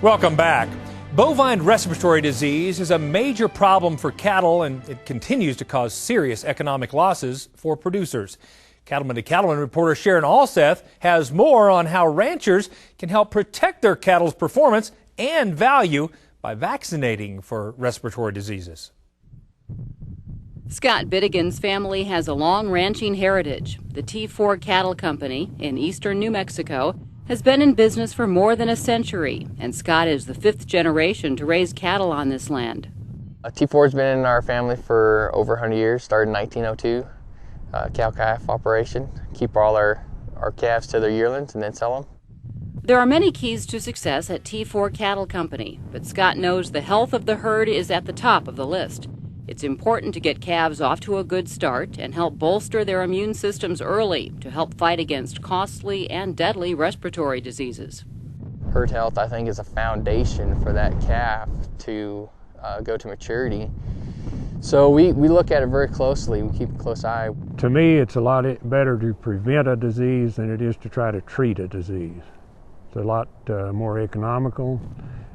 Welcome back. Bovine respiratory disease is a major problem for cattle, and it continues to cause serious economic losses for producers. Cattleman to Cattleman reporter Sharon Alseth has more on how ranchers can help protect their cattle's performance and value by vaccinating for respiratory diseases. Scott Bittigan's family has a long ranching heritage. The T4 Cattle Company in eastern New Mexico has been in business for more than a century, and Scott is the fifth generation to raise cattle on this land. T4 has been in our family for over 100 years, started in 1902. Cow-calf operation, keep all our calves to their yearlings and then sell them. There are many keys to success at T4 Cattle Company, but Scott knows the health of the herd is at the top of the list. It's important to get calves off to a good start and help bolster their immune systems early to help fight against costly and deadly respiratory diseases. Herd health, I think, is a foundation for that calf to go to maturity. So we look at it very closely. We keep a close eye. To me, it's a lot better to prevent a disease than it is to try to treat a disease. It's a lot more economical,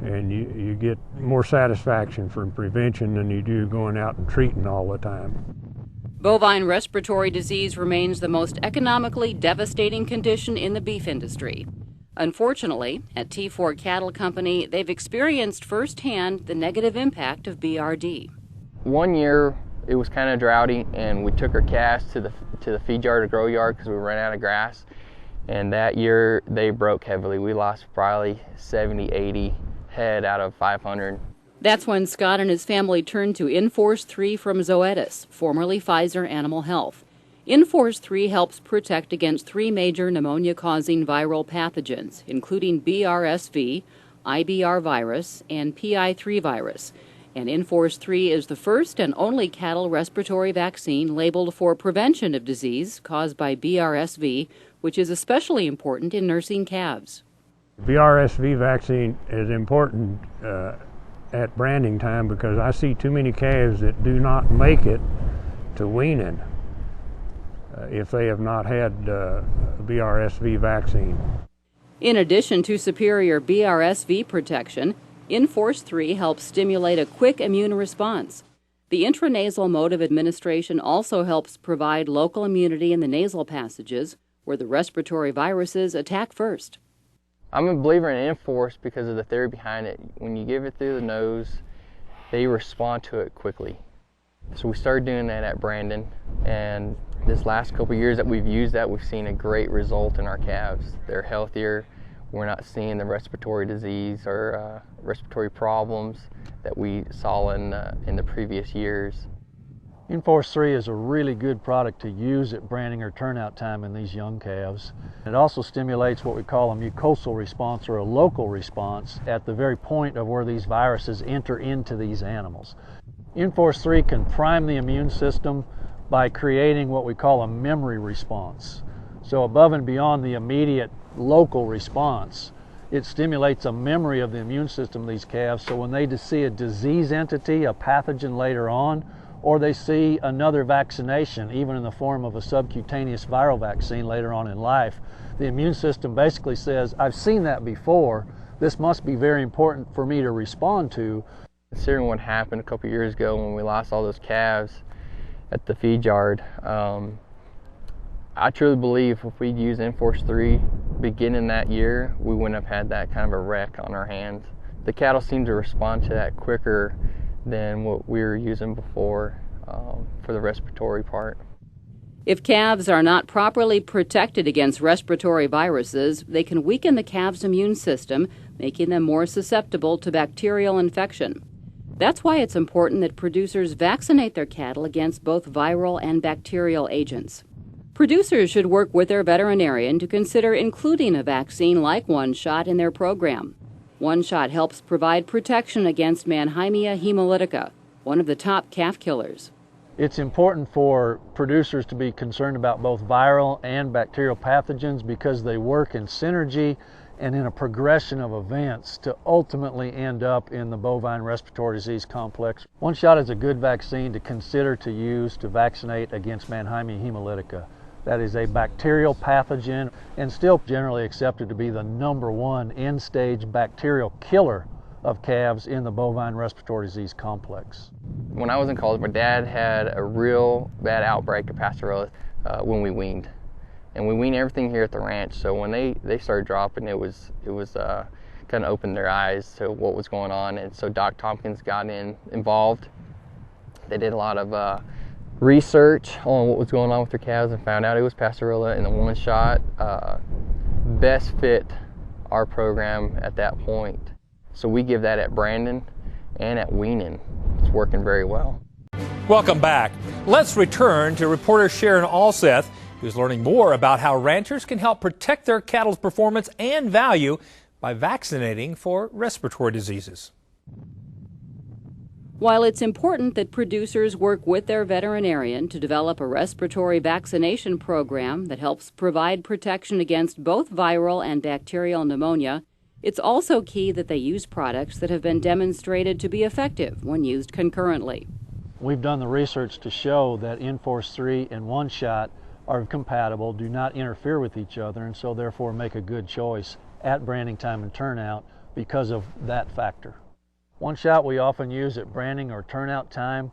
and you get more satisfaction from prevention than you do going out and treating all the time. Bovine respiratory disease remains the most economically devastating condition in the beef industry. Unfortunately, at T4 Cattle Company, they've experienced firsthand the negative impact of BRD. One year it was kind of droughty, and we took our calves to the feed yard or grow yard because we ran out of grass. And that year they broke heavily. We lost probably 70, 80 head out of 500. That's when Scott and his family turned to Enforce 3 from Zoetis, formerly Pfizer Animal Health. Enforce 3 helps protect against three major pneumonia-causing viral pathogens, including BRSV, IBR virus, and PI3 virus. And Enforce 3 is the first and only cattle respiratory vaccine labeled for prevention of disease caused by BRSV, which is especially important in nursing calves. BRSV vaccine is important at branding time because I see too many calves that do not make it to weaning if they have not had BRSV vaccine. In addition to superior BRSV protection, Enforce 3 helps stimulate a quick immune response. The intranasal mode of administration also helps provide local immunity in the nasal passages, where the respiratory viruses attack first. I'm a believer in Enforce because of the theory behind it. When you give it through the nose, they respond to it quickly. So we started doing that at Brandon, and this last couple of years that we've used that, we've seen a great result in our calves. They're healthier. We're not seeing the respiratory disease or respiratory problems that we saw in the previous years. Enforce 3 is a really good product to use at branding or turnout time in these young calves. It also stimulates what we call a mucosal response or a local response at the very point of where these viruses enter into these animals. Enforce 3 can prime the immune system by creating what we call a memory response. So above and beyond the immediate local response, it stimulates a memory of the immune system of these calves, so when they see a disease entity, a pathogen later on, or they see another vaccination, even in the form of a subcutaneous viral vaccine later on in life, the immune system basically says, I've seen that before, this must be very important for me to respond to. Considering what happened a couple years ago when we lost all those calves at the feed yard, I truly believe if we'd used Enforce 3 beginning that year, we wouldn't have had that kind of a wreck on our hands. The cattle seem to respond to that quicker than what we were using before for the respiratory part. If calves are not properly protected against respiratory viruses, they can weaken the calf's immune system, making them more susceptible to bacterial infection. That's why it's important that producers vaccinate their cattle against both viral and bacterial agents. Producers should work with their veterinarian to consider including a vaccine like One Shot in their program. One Shot helps provide protection against Mannheimia hemolytica, one of the top calf killers. It's important for producers to be concerned about both viral and bacterial pathogens because they work in synergy and in a progression of events to ultimately end up in the bovine respiratory disease complex. One Shot is a good vaccine to consider to use to vaccinate against Mannheimia hemolytica. that is a bacterial pathogen and still generally accepted to be the #1 end-stage bacterial killer of calves in the bovine respiratory disease complex. When I was in college, my dad had a real bad outbreak of Pastorella when we weaned. And we weaned everything here at the ranch, so when they started dropping, it was kind of opened their eyes to what was going on. And so Doc Tompkins got involved. They did a lot of research on what was going on with their calves and found out it was Pastorella, and the one shot best fit our program at that point. So we give that at Brandon and at weaning. It's working very well. Welcome back. Let's return to reporter Sharon Alseth, who's learning more about how ranchers can help protect their cattle's performance and value by vaccinating for respiratory diseases. While it's important that producers work with their veterinarian to develop a respiratory vaccination program that helps provide protection against both viral and bacterial pneumonia, it's also key that they use products that have been demonstrated to be effective when used concurrently. We've done the research to show that Enforce 3 and One Shot are compatible, do not interfere with each other, and so therefore make a good choice at branding time and turnout because of that factor. One Shot we often use at branding or turnout time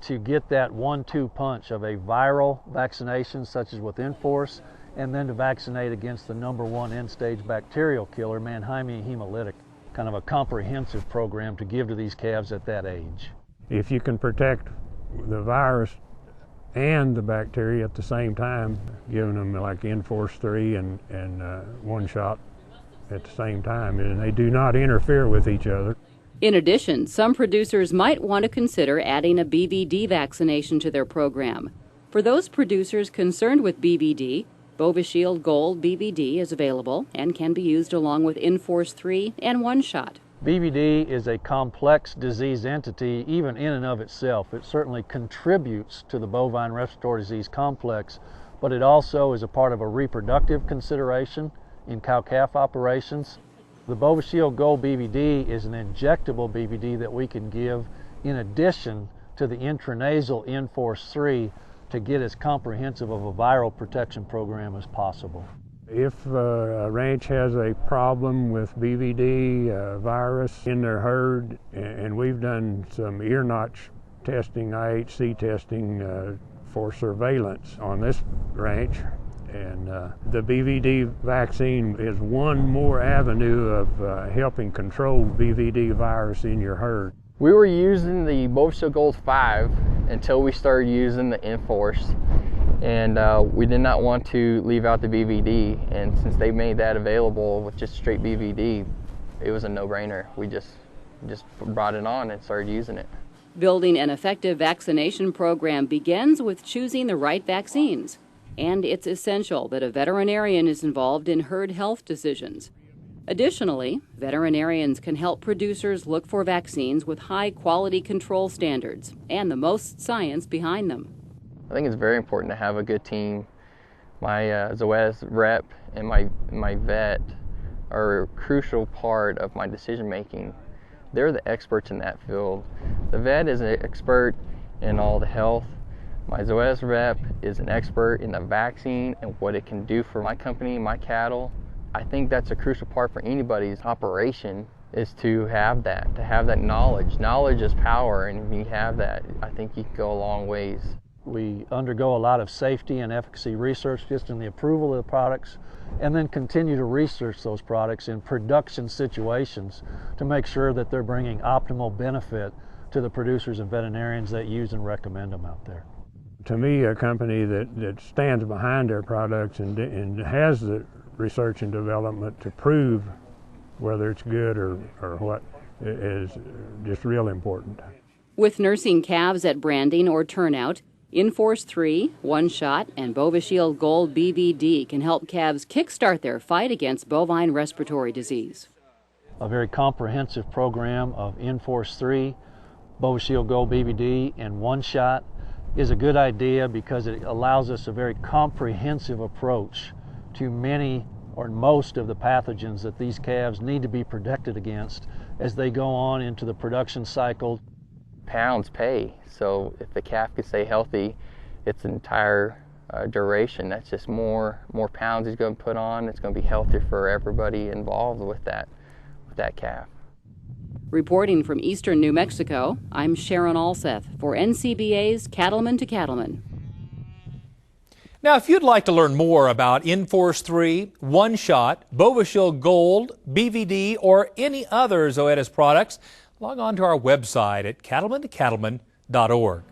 to get that 1-2 punch of a viral vaccination such as with Enforce, and then to vaccinate against the #1 end-stage bacterial killer, Mannheimia hemolytic, kind of a comprehensive program to give to these calves at that age. If you can protect the virus and the bacteria at the same time, giving them like Enforce 3 and One Shot at the same time, and they do not interfere with each other. In addition, some producers might want to consider adding a BVD vaccination to their program. For those producers concerned with BVD, Bovishield Gold BVD is available and can be used along with Enforce 3 and One Shot. BVD is a complex disease entity even in and of itself. It certainly contributes to the bovine respiratory disease complex, but it also is a part of a reproductive consideration in cow-calf operations. The Bovishield Gold BVD is an injectable BVD that we can give in addition to the intranasal Enforce 3 to get as comprehensive of a viral protection program as possible. If a ranch has a problem with BVD virus in their herd, and we've done some ear notch testing, IHC testing for surveillance on this ranch, and the BVD vaccine is one more avenue of helping control BVD virus in your herd. We were using the Bovishield Gold 5 until we started using the Enforce, and we did not want to leave out the BVD, and since they made that available with just straight BVD, it was a no-brainer. We just brought it on and started using it. Building an effective vaccination program begins with choosing the right vaccines, and it's essential that a veterinarian is involved in herd health decisions. Additionally, veterinarians can help producers look for vaccines with high quality control standards and the most science behind them. I think it's very important to have a good team. My Zoetis rep and my vet are a crucial part of my decision making. They're the experts in that field. The vet is an expert in all the health. My Zoetis rep is an expert in the vaccine and what it can do for my company, my cattle. I think that's a crucial part for anybody's operation, is to have that knowledge. Knowledge is power, and if you have that, I think you can go a long ways. We undergo a lot of safety and efficacy research just in the approval of the products, and then continue to research those products in production situations to make sure that they're bringing optimal benefit to the producers and veterinarians that use and recommend them out there. To me, a company that stands behind their products and has the research and development to prove whether it's good or what is just real important. With nursing calves at branding or turnout, Enforce 3, One Shot, and Bovishield Gold BVD can help calves kickstart their fight against bovine respiratory disease. A very comprehensive program of Enforce 3, Bovishield Gold BVD, and One Shot is a good idea because it allows us a very comprehensive approach to many or most of the pathogens that these calves need to be protected against as they go on into the production cycle. Pounds pay, so if the calf can stay healthy, its entire duration. That's just more pounds he's going to put on. It's going to be healthier for everybody involved with that calf. Reporting from eastern New Mexico, I'm Sharon Alseth for NCBA's Cattleman to Cattleman. Now, if you'd like to learn more about Enforce 3, One Shot, Bovishield Gold, BVD, or any other Zoetis products, log on to our website at cattlemantocattleman.org.